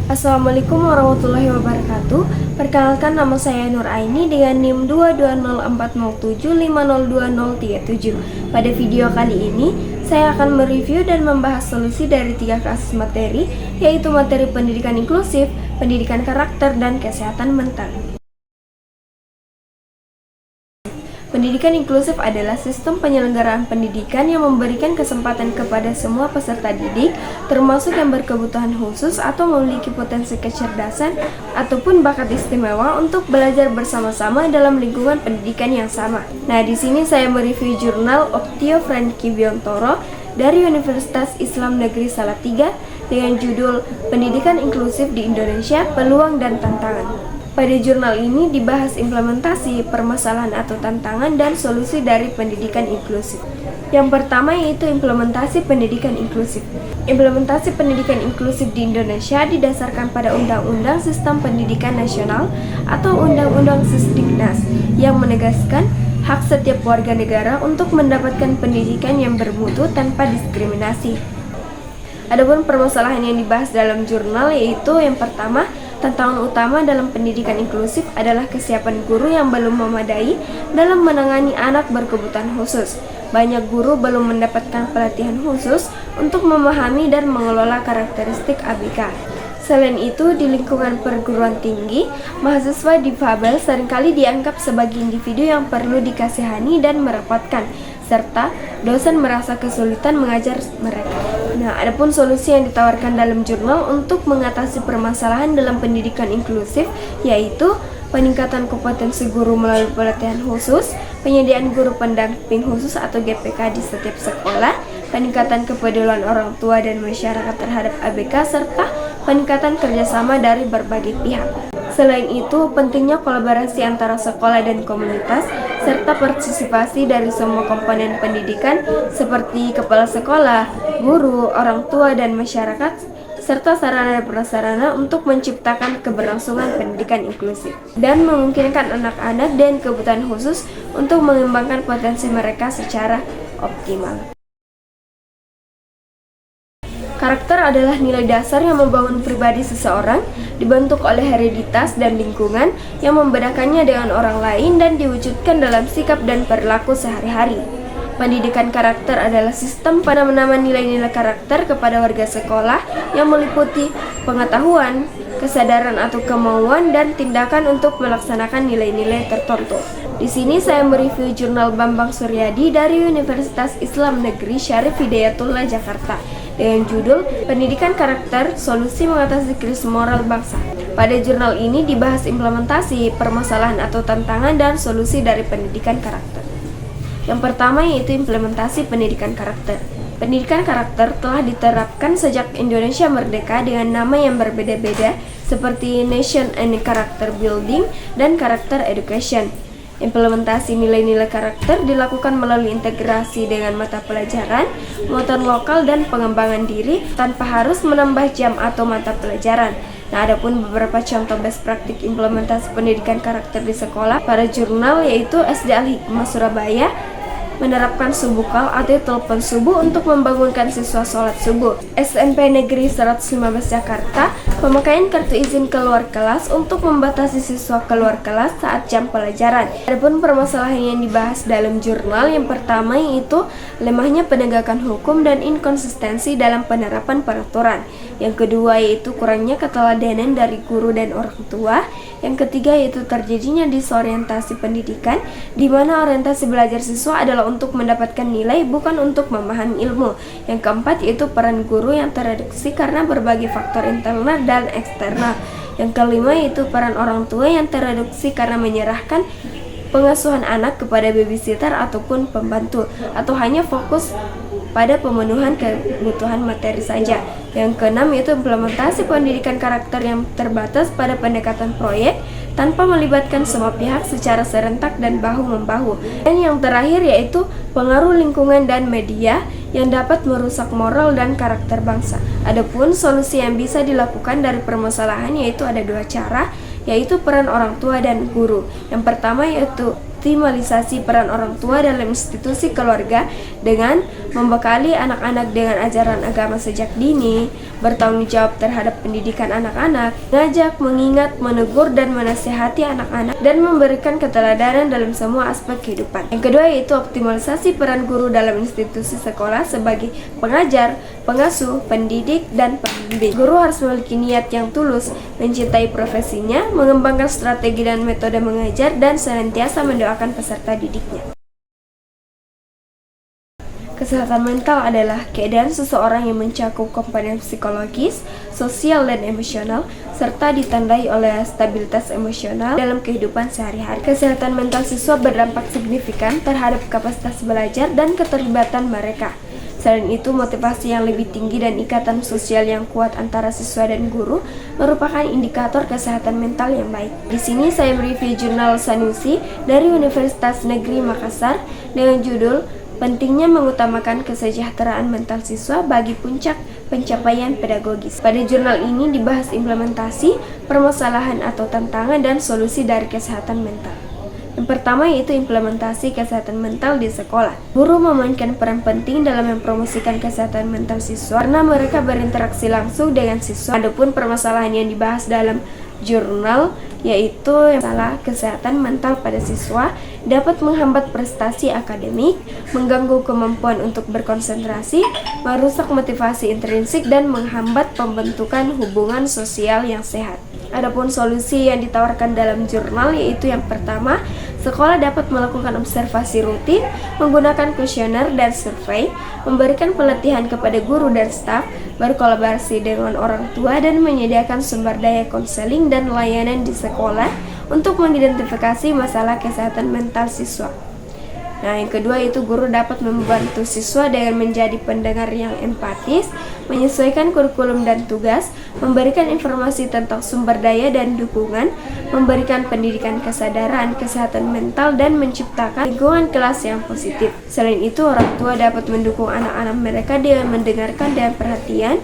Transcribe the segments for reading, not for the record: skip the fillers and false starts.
Assalamualaikum warahmatullahi wabarakatuh. Perkenalkan, nama saya Nur Aini dengan NIM 2204047502037. Pada video kali ini, saya akan mereview dan membahas solusi dari 3 kasus materi, yaitu materi pendidikan inklusif, pendidikan karakter, dan kesehatan mental. Pendidikan inklusif adalah sistem penyelenggaraan pendidikan yang memberikan kesempatan kepada semua peserta didik, termasuk yang berkebutuhan khusus atau memiliki potensi kecerdasan ataupun bakat istimewa untuk belajar bersama-sama dalam lingkungan pendidikan yang sama. Nah, di sini saya mereview jurnal Oktio Franky Biontoro dari Universitas Islam Negeri Salatiga dengan judul Pendidikan Inklusif di Indonesia, Peluang dan Tantangan. Pada jurnal ini dibahas implementasi, permasalahan atau tantangan, dan solusi dari pendidikan inklusif. Yang pertama yaitu implementasi pendidikan inklusif. Implementasi pendidikan inklusif di Indonesia didasarkan pada Undang-Undang Sistem Pendidikan Nasional atau Undang-Undang Sisdiknas yang menegaskan hak setiap warga negara untuk mendapatkan pendidikan yang bermutu tanpa diskriminasi. Adapun permasalahan yang dibahas dalam jurnal yaitu yang pertama, tantangan utama dalam pendidikan inklusif adalah kesiapan guru yang belum memadai dalam menangani anak berkebutuhan khusus. Banyak guru belum mendapatkan pelatihan khusus untuk memahami dan mengelola karakteristik ABK. Selain itu, di lingkungan perguruan tinggi, mahasiswa difabel seringkali dianggap sebagai individu yang perlu dikasihani dan merepotkan, serta dosen merasa kesulitan mengajar mereka. Nah, adapun solusi yang ditawarkan dalam jurnal untuk mengatasi permasalahan dalam pendidikan inklusif yaitu peningkatan kompetensi guru melalui pelatihan khusus, penyediaan guru pendamping khusus atau GPK di setiap sekolah, peningkatan kepedulian orang tua dan masyarakat terhadap ABK, serta peningkatan kerjasama dari berbagai pihak. Selain itu, pentingnya kolaborasi antara sekolah dan komunitas, serta partisipasi dari semua komponen pendidikan seperti kepala sekolah, guru, orang tua, dan masyarakat, serta sarana dan prasarana untuk menciptakan keberlangsungan pendidikan inklusif dan memungkinkan anak-anak dan kebutuhan khusus untuk mengembangkan potensi mereka secara optimal. Karakter adalah nilai dasar yang membangun pribadi seseorang, dibentuk oleh hereditas dan lingkungan yang membedakannya dengan orang lain dan diwujudkan dalam sikap dan perilaku sehari-hari. Pendidikan karakter adalah sistem penanaman nilai-nilai karakter kepada warga sekolah yang meliputi pengetahuan, kesadaran atau kemauan, dan tindakan untuk melaksanakan nilai-nilai tertentu. Di sini saya mereview jurnal Bambang Suryadi dari Universitas Islam Negeri Syarif Hidayatullah Jakarta dengan judul Pendidikan Karakter, Solusi Mengatasi Krisis Moral Bangsa. Pada jurnal ini dibahas implementasi, permasalahan atau tantangan, dan solusi dari pendidikan karakter. Yang pertama yaitu implementasi pendidikan karakter. Pendidikan karakter telah diterapkan sejak Indonesia merdeka dengan nama yang berbeda-beda seperti Nation and Character Building dan Character Education. Implementasi nilai-nilai karakter dilakukan melalui integrasi dengan mata pelajaran, muatan lokal, dan pengembangan diri tanpa harus menambah jam atau mata pelajaran. Nah, adapun beberapa contoh best praktik implementasi pendidikan karakter di sekolah pada jurnal yaitu SD Al-Hikmah Surabaya menerapkan subukal atau telepon subuh untuk membangunkan siswa sholat subuh. SMP Negeri 115 Jakarta pemakaian kartu izin keluar kelas untuk membatasi siswa keluar kelas saat jam pelajaran. Adapun permasalahan yang dibahas dalam jurnal yang pertama yaitu lemahnya penegakan hukum dan inkonsistensi dalam penerapan peraturan. Yang kedua yaitu kurangnya keteladanan dari guru dan orang tua. Yang ketiga yaitu terjadinya disorientasi pendidikan, di mana orientasi belajar siswa adalah untuk mendapatkan nilai bukan untuk memahami ilmu. Yang keempat yaitu peran guru yang tereduksi karena berbagai faktor internal dan eksternal. Yang kelima yaitu peran orang tua yang tereduksi karena menyerahkan pengasuhan anak kepada babysitter ataupun pembantu, atau hanya fokus pada pemenuhan kebutuhan materi saja. Yang keenam yaitu implementasi pendidikan karakter yang terbatas pada pendekatan proyek tanpa melibatkan semua pihak secara serentak dan bahu-membahu. Dan yang terakhir yaitu pengaruh lingkungan dan media yang dapat merusak moral dan karakter bangsa. Adapun solusi yang bisa dilakukan dari permasalahan yaitu ada 2 cara, yaitu peran orang tua dan guru. Yang pertama yaitu optimalisasi peran orang tua dalam institusi keluarga dengan membekali anak-anak dengan ajaran agama sejak dini, bertanggung jawab terhadap pendidikan anak-anak, mengajak, mengingat, menegur, dan menasihati anak-anak, dan memberikan keteladanan dalam semua aspek kehidupan. Yang kedua yaitu optimalisasi peran guru dalam institusi sekolah sebagai pengajar, pengasuh, pendidik, dan pembimbing. Guru harus memiliki niat yang tulus, mencintai profesinya, mengembangkan strategi dan metode mengajar, dan senantiasa mendoakan peserta didiknya. Kesehatan mental adalah keadaan seseorang yang mencakup komponen psikologis, sosial, dan emosional, serta ditandai oleh stabilitas emosional dalam kehidupan sehari-hari. Kesehatan mental siswa berdampak signifikan terhadap kapasitas belajar dan keterlibatan mereka. Selain itu, motivasi yang lebih tinggi dan ikatan sosial yang kuat antara siswa dan guru merupakan indikator kesehatan mental yang baik. Di sini saya mereview jurnal Sanusi dari Universitas Negeri Makassar dengan judul Pentingnya Mengutamakan Kesejahteraan Mental Siswa bagi Puncak Pencapaian Pedagogis. Pada jurnal ini dibahas implementasi, permasalahan atau tantangan, dan solusi dari kesehatan mental. Yang pertama yaitu implementasi kesehatan mental di sekolah. Guru memainkan peran penting dalam mempromosikan kesehatan mental siswa karena mereka berinteraksi langsung dengan siswa. Adapun permasalahan yang dibahas dalam jurnal yaitu masalah kesehatan mental pada siswa dapat menghambat prestasi akademik, mengganggu kemampuan untuk berkonsentrasi, merusak motivasi intrinsik, dan menghambat pembentukan hubungan sosial yang sehat. Adapun solusi yang ditawarkan dalam jurnal yaitu yang pertama, sekolah dapat melakukan observasi rutin, menggunakan kuesioner dan survei, memberikan pelatihan kepada guru dan staf, berkolaborasi dengan orang tua, dan menyediakan sumber daya konseling dan layanan di sekolah untuk mengidentifikasi masalah kesehatan mental siswa. Nah, yang kedua itu guru dapat membantu siswa dengan menjadi pendengar yang empatis, menyesuaikan kurikulum dan tugas, memberikan informasi tentang sumber daya dan dukungan, memberikan pendidikan kesadaran, kesehatan mental, dan menciptakan lingkungan kelas yang positif. Selain itu, orang tua dapat mendukung anak-anak mereka dengan mendengarkan dan perhatian.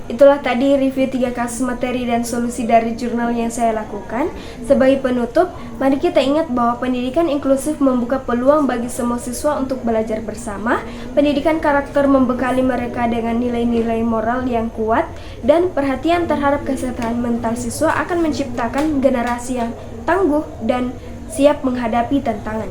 Itulah tadi review 3 kasus materi dan solusi dari jurnal yang saya lakukan. Sebagai penutup, mari kita ingat bahwa pendidikan inklusif membuka peluang bagi semua siswa untuk belajar bersama. Pendidikan karakter membekali mereka dengan nilai-nilai moral yang kuat, dan perhatian terhadap kesehatan mental siswa akan menciptakan generasi yang tangguh dan siap menghadapi tantangan.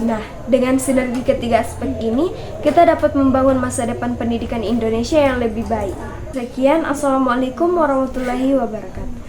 Nah, dengan sinergi ketiga aspek ini, kita dapat membangun masa depan pendidikan Indonesia yang lebih baik. Sekian, Assalamualaikum warahmatullahi wabarakatuh.